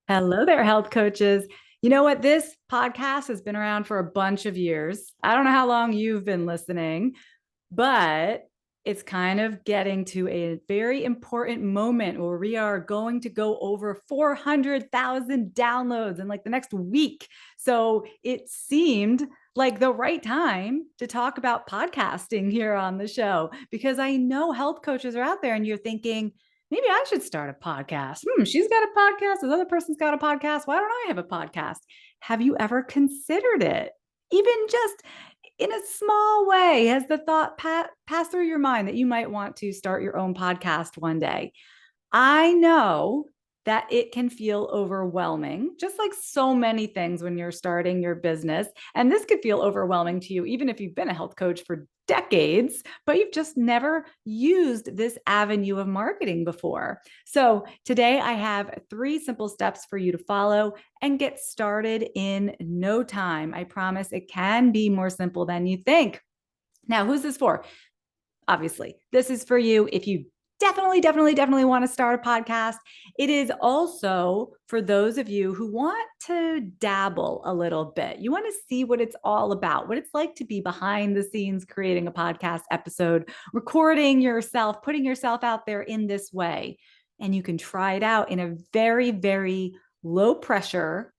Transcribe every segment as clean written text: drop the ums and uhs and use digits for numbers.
Hello there, health coaches. You know what? This podcast has been around for a bunch of years. I don't know how long you've been listening, but it's kind of getting to a very important moment where we are going to go over 400,000 downloads in like the next week. So it seemed like the right time to talk about podcasting here on the show because I know health coaches are out there and you're thinking, maybe I should start a podcast. She's got a podcast. This other person's got a podcast. Why don't I have a podcast? Have you ever considered it? Even just in a small way, has the thought passed through your mind that you might want to start your own podcast one day? I know that it can feel overwhelming, just like so many things when you're starting your business. And this could feel overwhelming to you, even if you've been a health coach for decades, but you've just never used this avenue of marketing before. So today I have 3 simple steps for you to follow and get started in no time. I promise it can be more simple than you think. Now, who's this for? Obviously, this is for you if you definitely want to start a podcast. It is also for those of you who want to dabble a little bit. You want to see what it's all about, what it's like to be behind the scenes creating a podcast episode, recording yourself, putting yourself out there in this way. And you can try it out in a very low pressure,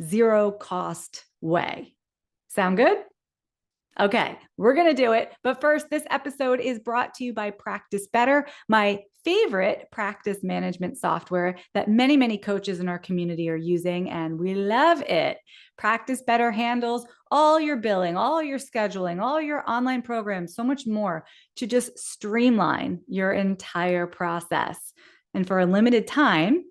zero cost way. Sound good? Okay, we're going to do it. But first, this episode is brought to you by Practice Better, my favorite practice management software that many coaches in our community are using, and we love it. Practice Better handles all your billing, all your scheduling, all your online programs, so much more to just streamline your entire process. And for a limited time,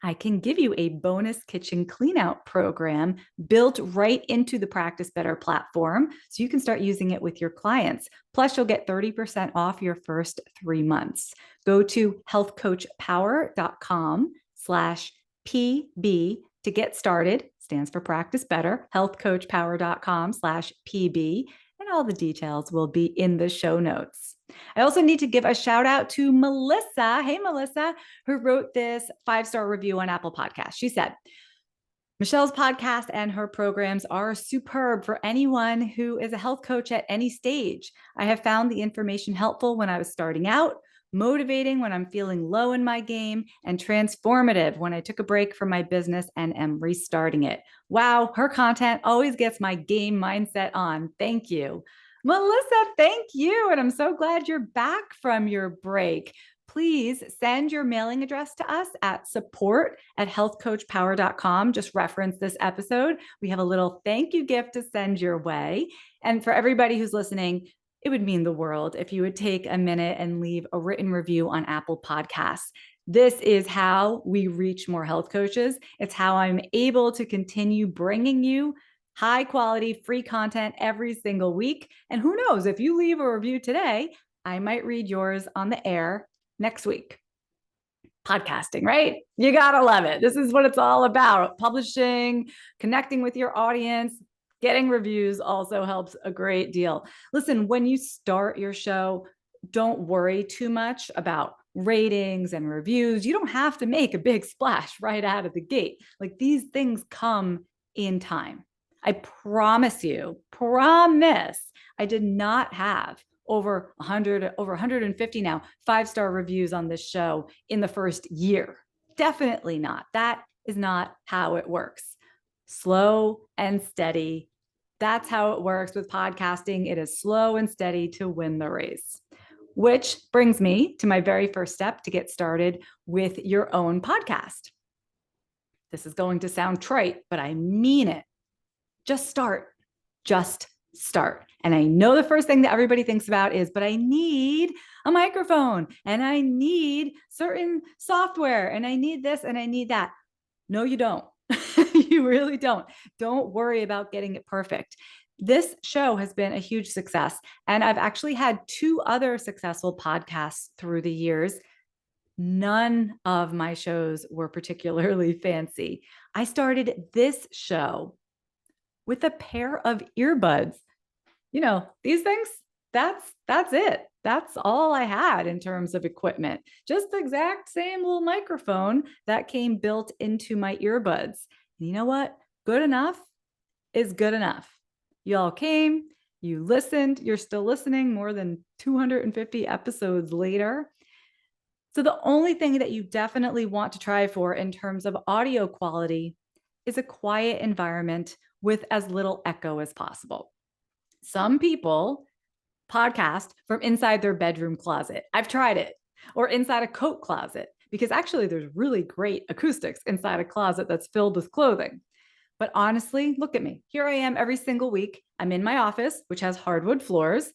I can give you a bonus kitchen cleanout program built right into the Practice Better platform so you can start using it with your clients. Plus, you'll get 30% off your first 3 months. Go to healthcoachpower.com/PB to get started. Stands for Practice Better, healthcoachpower.com/PB. And all the details will be in the show notes. I also need to give a shout out to Melissa. Hey, Melissa, who wrote this 5-star review on Apple Podcasts. She said, Michelle's podcast and her programs are superb for anyone who is a health coach at any stage. I have found the information helpful when I was starting out, motivating when I'm feeling low in my game, and transformative when I took a break from my business and am restarting it. Wow, her content always gets my game mindset on. Thank you. Melissa, thank you. And I'm so glad you're back from your break. Please send your mailing address to us at support@healthcoachpower.com. Just reference this episode. We have a little thank you gift to send your way. And for everybody who's listening, it would mean the world if you would take a minute and leave a written review on Apple Podcasts. This is how we reach more health coaches. It's how I'm able to continue bringing you high quality free content every single week. And who knows, if you leave a review today, I might read yours on the air next week. Podcasting, right? You gotta love it. This is what it's all about. Publishing, connecting with your audience, getting reviews also helps a great deal. Listen, when you start your show, don't worry too much about ratings and reviews. You don't have to make a big splash right out of the gate. Like these things come in time. I promise you, I did not have over 100, over 150 now 5-star reviews on this show in the first year. Definitely not. That is not how it works. Slow and steady. That's how it works with podcasting. It is slow and steady to win the race. Which brings me to my very first step to get started with your own podcast. This is going to sound trite, but I mean it. Just start. Just start. And I know the first thing that everybody thinks about is, but I need a microphone and I need certain software and I need this and I need that. No, you don't. You really don't. Don't worry about getting it perfect. This show has been a huge success. And I've actually had 2 other successful podcasts through the years. None of my shows were particularly fancy. I started this show with a pair of earbuds. You know, these things, that's it. That's all I had in terms of equipment. Just the exact same little microphone that came built into my earbuds. And you know what? Good enough is good enough. You all came, you listened, you're still listening more than 250 episodes later. So the only thing that you definitely want to try for in terms of audio quality is a quiet environment with as little echo as possible. Some people podcast from inside their bedroom closet. I've tried it, or inside a coat closet, because actually there's really great acoustics inside a closet that's filled with clothing. But honestly, look at me. Here I am every single week. I'm in my office, which has hardwood floors.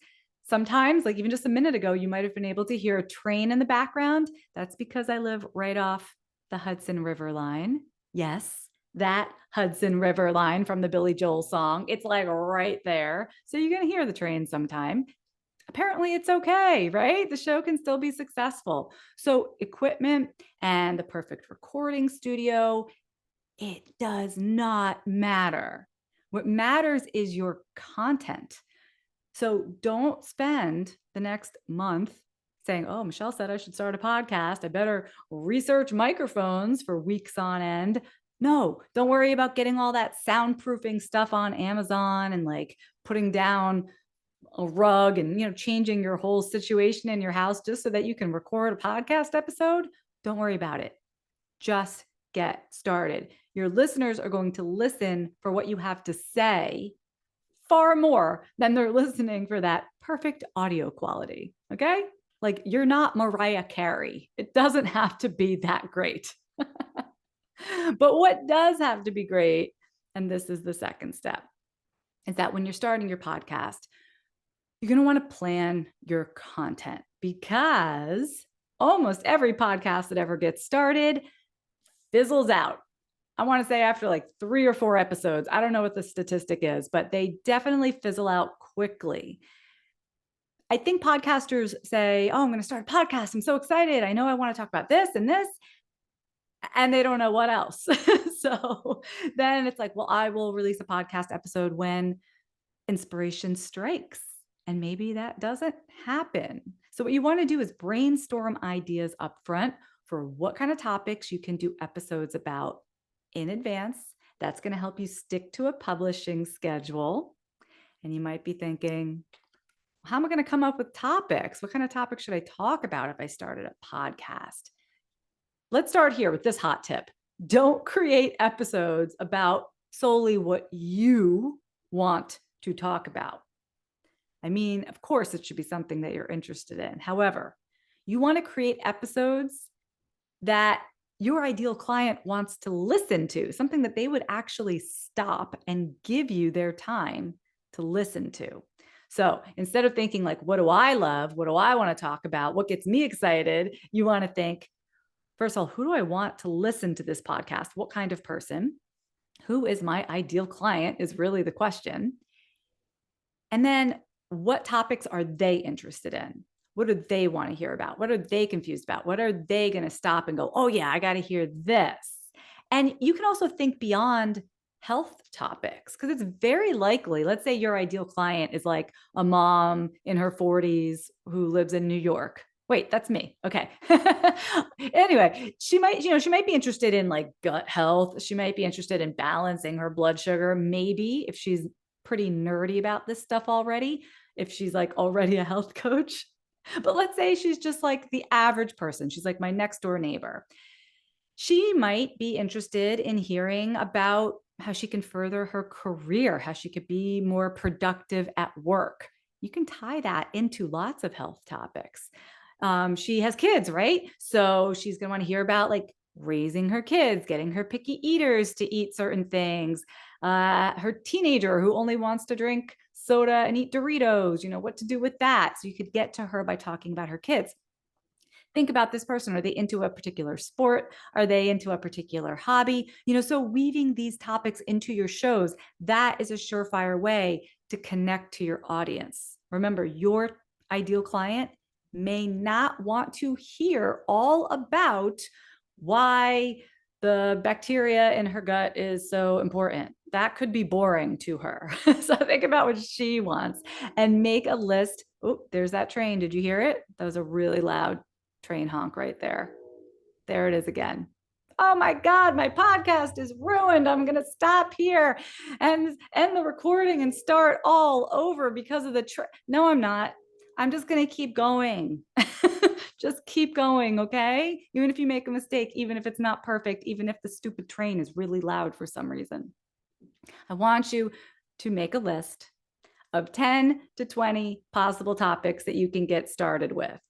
Sometimes, like even just a minute ago, you might have been able to hear a train in the background. That's because I live right off the Hudson River line. Yes, that Hudson River line from the Billy Joel song. It's like right there. So you're going to hear the train sometime. Apparently it's okay, right? The show can still be successful. So equipment and the perfect recording studio, it does not matter. What matters is your content. So don't spend the next month saying, oh, Michelle said I should start a podcast. I better research microphones for weeks on end. No, don't worry about getting all that soundproofing stuff on Amazon and like putting down a rug and changing your whole situation in your house just so that you can record a podcast episode. Don't worry about it. Just get started. Your listeners are going to listen for what you have to say far more than they're listening for that perfect audio quality. Okay? Like you're not Mariah Carey. It doesn't have to be that great. But what does have to be great, and this is the second step, is that when you're starting your podcast, you're going to want to plan your content, because almost every podcast that ever gets started fizzles out. I want to say after like 3 or 4 episodes. I don't know what the statistic is, but they definitely fizzle out quickly. I think podcasters say, oh, I'm going to start a podcast. I'm so excited. I know I want to talk about this and this. And they don't know what else. So then it's like, well, I will release a podcast episode when inspiration strikes. And maybe that doesn't happen. So what you want to do is brainstorm ideas up front for what kind of topics you can do episodes about in advance. That's going to help you stick to a publishing schedule. And you might be thinking, how am I going to come up with topics? What kind of topics should I talk about if I started a podcast? Let's start here with this hot tip. Don't create episodes about solely what you want to talk about. I mean, of course, it should be something that you're interested in. However, you want to create episodes that your ideal client wants to listen to, something that they would actually stop and give you their time to listen to. So instead of thinking like, what do I love? What do I want to talk about? What gets me excited? You want to think, first of all, who do I want to listen to this podcast? What kind of person? Who is my ideal client is really the question. And then what topics are they interested in? What do they want to hear about? What are they confused about? What are they going to stop and go, oh yeah, I got to hear this. And you can also think beyond health topics, because it's very likely, let's say your ideal client is like a mom in her 40s who lives in New York. Wait, that's me. Okay. Anyway, she might be interested in like gut health. She might be interested in balancing her blood sugar. Maybe if she's pretty nerdy about this stuff already, if she's like already a health coach. But let's say she's just like the average person. She's like my next door neighbor. She might be interested in hearing about how she can further her career, how she could be more productive at work. You can tie that into lots of health topics. She has kids, right? So she's going to want to hear about like raising her kids, getting her picky eaters to eat certain things, her teenager who only wants to drink soda and eat Doritos, what to do with that. So you could get to her by talking about her kids. Think about this person. Are they into a particular sport? Are they into a particular hobby? So weaving these topics into your shows, that is a surefire way to connect to your audience. Remember, your ideal client may not want to hear all about why the bacteria in her gut is so important. That could be boring to her. So think about what she wants and make a list Oh, there's that train. Did you hear it? That was a really loud train honk right there. There it is again. Oh my God, my podcast is ruined. I'm going to stop here and end the recording and start all over because of the No, I'm not. I'm just going to keep going. Just keep going, okay? Even if you make a mistake, even if it's not perfect, even if the stupid train is really loud for some reason. I want you to make a list of 10 to 20 possible topics that you can get started with.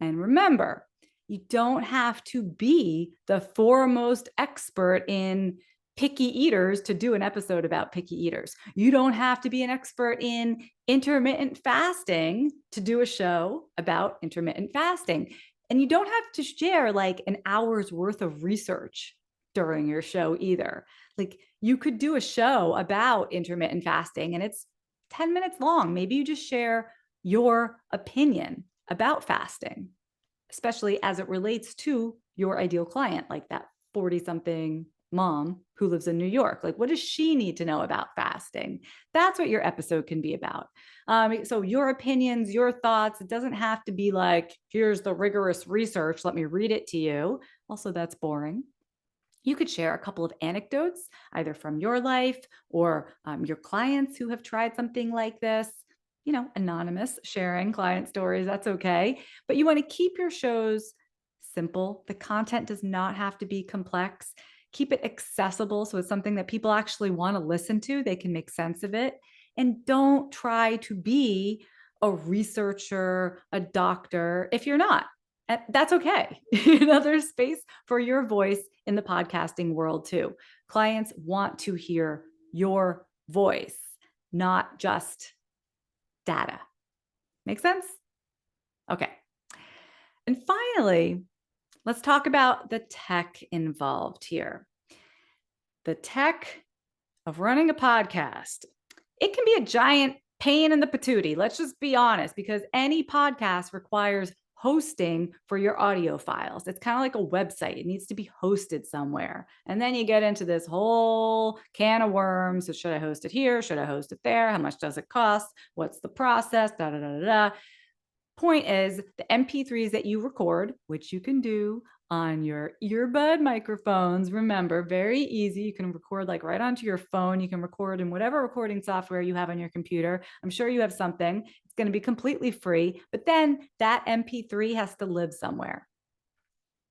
And remember, you don't have to be the foremost expert in picky eaters to do an episode about picky eaters. You don't have to be an expert in intermittent fasting to do a show about intermittent fasting. And you don't have to share like an hour's worth of research during your show either. Like you could do a show about intermittent fasting and it's 10 minutes long. Maybe you just share your opinion about fasting, especially as it relates to your ideal client, like that 40-something mom who lives in New York. Like, what does she need to know about fasting? That's what your episode can be about. So your opinions, your thoughts, it doesn't have to be like, here's the rigorous research, let me read it to you. Also, that's boring. You could share a couple of anecdotes, either from your life or your clients who have tried something like this. Anonymous sharing client stories, that's okay. But you want to keep your shows simple. The content does not have to be complex. Keep it accessible so it's something that people actually want to listen to. They can make sense of it. And don't try to be a researcher, a doctor, if you're not. And that's okay. There's space for your voice in the podcasting world too. Clients want to hear your voice, not just data. Make sense? Okay. And finally, let's talk about the tech involved here. The tech of running a podcast. It can be a giant pain in the patootie. Let's just be honest, because any podcast requires hosting for your audio files. It's kind of like a website. It needs to be hosted somewhere. And then you get into this whole can of worms. So should I host it here? Should I host it there? How much does it cost? What's the process? Da, da, da, da, da. Point is, the MP3s that you record, which you can do on your earbud microphones, remember, very easy. You can record like right onto your phone. You can record in whatever recording software you have on your computer. I'm sure you have something. It's going to be completely free, but then that MP3 has to live somewhere.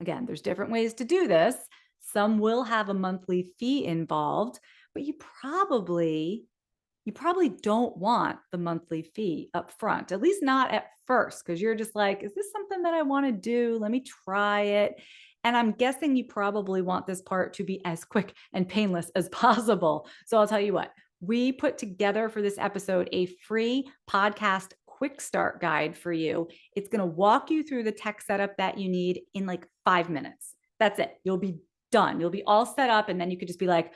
Again, there's different ways to do this. Some will have a monthly fee involved, but you probably don't want the monthly fee up front, at least not at first, because you're just like, is this something that I want to do? Let me try it. And I'm guessing you probably want this part to be as quick and painless as possible. So I'll tell you what, we put together for this episode a free podcast quick start guide for you. It's going to walk you through the tech setup that you need in like 5 minutes. That's it. You'll be done. You'll be all set up. And then you could just be like,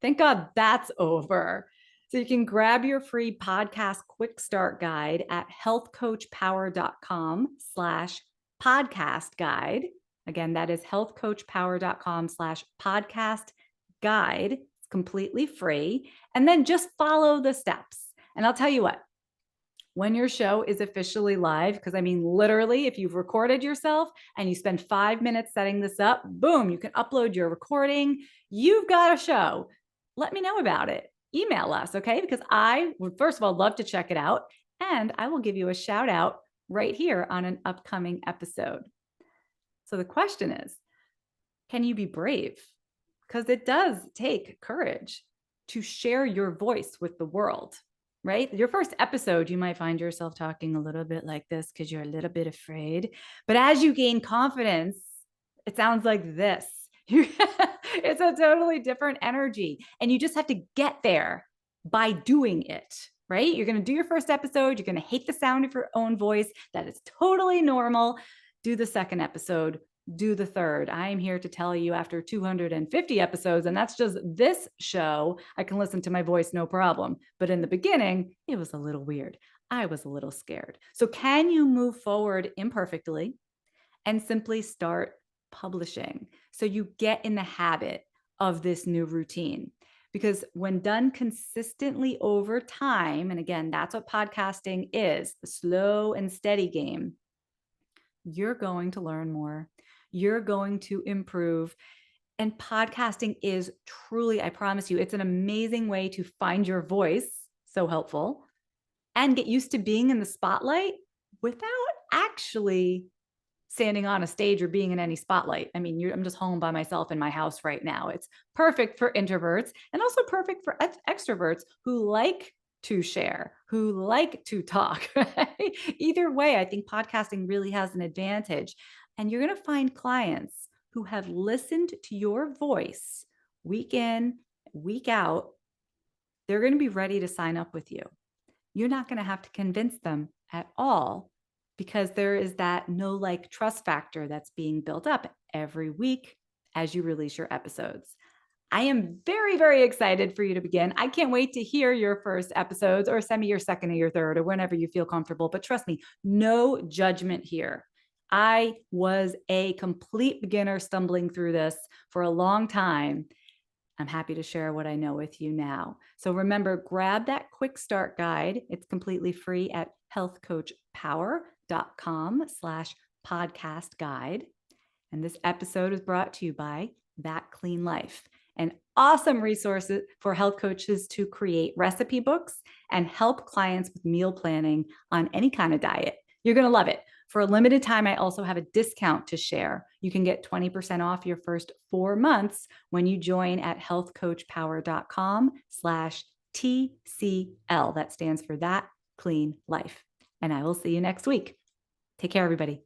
thank God that's over. So you can grab your free podcast quick start guide at healthcoachpower.com/podcast guide. Again, that is healthcoachpower.com/podcast guide. It's completely free. And then just follow the steps. And I'll tell you what, when your show is officially live, because I mean, literally, if you've recorded yourself and you spend 5 minutes setting this up, boom, you can upload your recording. You've got a show. Let me know about it. Email us, okay? Because I would, first of all, love to check it out. And I will give you a shout out right here on an upcoming episode. So the question is, can you be brave? Because it does take courage to share your voice with the world, right? Your first episode, you might find yourself talking a little bit like this because you're a little bit afraid. But as you gain confidence, it sounds like this. It's a totally different energy. And you just have to get there by doing it, right? You're going to do your first episode. You're going to hate the sound of your own voice. That is totally normal. Do the second episode. Do the third. I am here to tell you after 250 episodes, and that's just this show, I can listen to my voice no problem. But in the beginning, it was a little weird. I was a little scared. So can you move forward imperfectly and simply start publishing so you get in the habit of this new routine? Because when done consistently over time, and again, that's what podcasting is, the slow and steady game, you're going to learn more. You're going to improve. And podcasting is truly, I promise you, it's an amazing way to find your voice. So helpful. And get used to being in the spotlight without actually standing on a stage or being in any spotlight. I mean, I'm just home by myself in my house right now. It's perfect for introverts and also perfect for extroverts who like to share, who like to talk. Right? Either way, I think podcasting really has an advantage. And you're going to find clients who have listened to your voice week in, week out. They're going to be ready to sign up with you. You're not going to have to convince them at all because there is that know, like, trust factor that's being built up every week as you release your episodes. I am very, very excited for you to begin. I can't wait to hear your first episodes, or send me your second or your third, or whenever you feel comfortable. But trust me, no judgment here. I was a complete beginner stumbling through this for a long time. I'm happy to share what I know with you now. So remember, grab that quick start guide. It's completely free at healthcoachpower.com/podcast guide. And this episode is brought to you by That Clean Life, an awesome resource for health coaches to create recipe books and help clients with meal planning on any kind of diet. You're going to love it. For a limited time, I also have a discount to share. You can get 20% off your first 4 months when you join at healthcoachpower.com/TCL. That stands for That Clean Life. And I will see you next week. Take care, everybody.